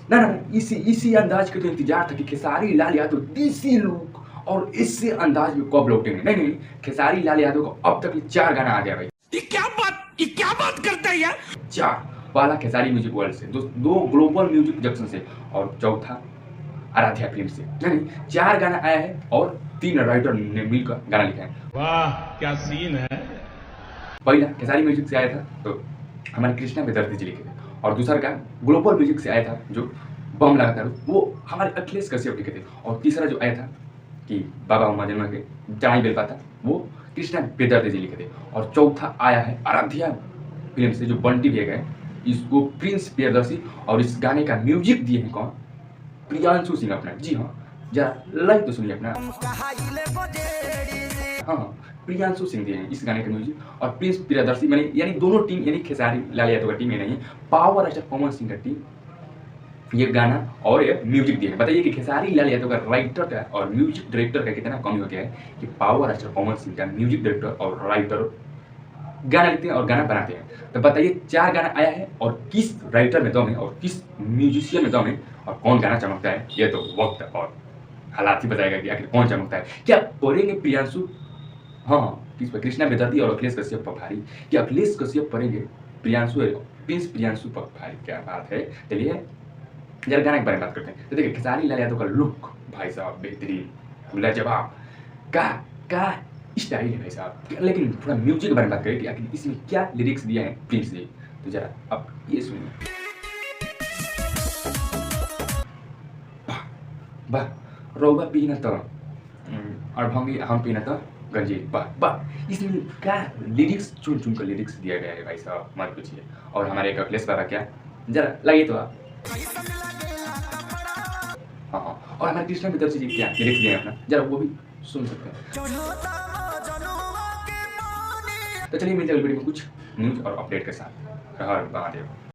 ना ना इसी इसी अंदाज के तो इंतजार था कि खेसारी लाल यादव देसी लुक और इससे अंदाज में कब लौटेंगे। नहीं नहीं, खेसारी लाल यादव को अब तक ये 4 गाना आ गया भाई। ये क्या बात करता है यार। 4, पहला खेसारी म्यूजिक वर्ल्ड से, दो ग्लोबल म्यूजिक जंक्शन से और चौथा आराध्या फिल्म से। नहीं 4 गाना आया है और 3 राइटर ने मिलकर गाना लिखा है। वाह क्या सीन है। पहला खेसारी म्यूजिक से आया था तो हमारे कृष्णा बेदर्दी जी लिखे थे, और दूसरा गाना ग्लोबल म्यूजिक से आया था जो बम लगा था वो हमारे अखिलेश कश्यप लिखे थे, और तीसरा जो आया था कि बाबा उमा जन्मा के चढ़ाई बेल पाता वो कृष्णा बेदर्दी जी लिखे थे, और चौथा आया है आराध्या फिल्म से जो बंटी भैया गए, इसको प्रिंस प्रियदर्शी, और इस गाने का म्यूजिक दिए हैं कौन, प्रियांशु सिंह अपना। जी हाँ, जरा लाइक तो सुनिए अपना। हाँ, प्रियांशु सिंह दिए हैं इस गाने का म्यूजिक, और प्रिंस प्रियदर्शी मैंने यानी दोनों टीम, यानी खेसारी लाल यादव का टीम ये नहीं है, पावर स्टार पवन सिंह का टीम ये गाना और ये म्यूजिक दिए हैं। बताइए कि खेसारी लाल यादव का राइटर का और म्यूजिक डायरेक्टर का कितना कमी हो गया है कि पावर स्टार पवन सिंह का म्यूजिक डायरेक्टर और राइटर गाना लिखते हैं और गाना बनाते हैं। तो बताइए 4 गाना आया है और किस राइटर में दम है और किस म्यूजिशियन में दम है और कौन गाना चमकता है, ये तो वक्त और हालात ही बताएगा कि आखिर कौन चमकता है। क्या पढ़ेंगे प्रियांशु, हाँ किस पर, कृष्णा बेदर्दी और अखिलेश कश्यप पर भारी, कि अखिलेश कश्यप पढ़ेंगे प्रियांशु प्रियांशु पर भारी, क्या बात है। चलिए जरा गाने के बारे में बात करते हैं। तो देखिए खेसारी लाल यादव का लुक भाई साहब बेहतरीन लाजवाब का स्टाइल है भाई साहब, लेकिन थोड़ा म्यूजिक के बारे में बात करें कि आखिर इसमें क्या लिरिक्स दिया है प्रिंस जी, तो जरा अब ये सुनिए। वाह रौबा पीना तो और भंगी हम पीना तो गंजी, वाह वाह, इसमें क्या लिरिक्स चुन चुन कर लिरिक्स दिया गया है भाई साहब, मत पूछिए। और हमारे एक अखिलेश बाबा क्या, जरा लाइए तो आप। हाँ हाँ, और हमारे कृष्णा बेदर्शी जी क्या लिरिक्स दिए हैं अपना, जरा वो भी सुन सकते हैं। तो चलिए मिलते हैं वीडियो में कुछ न्यूज़ और अपडेट के साथ। हर महादेव।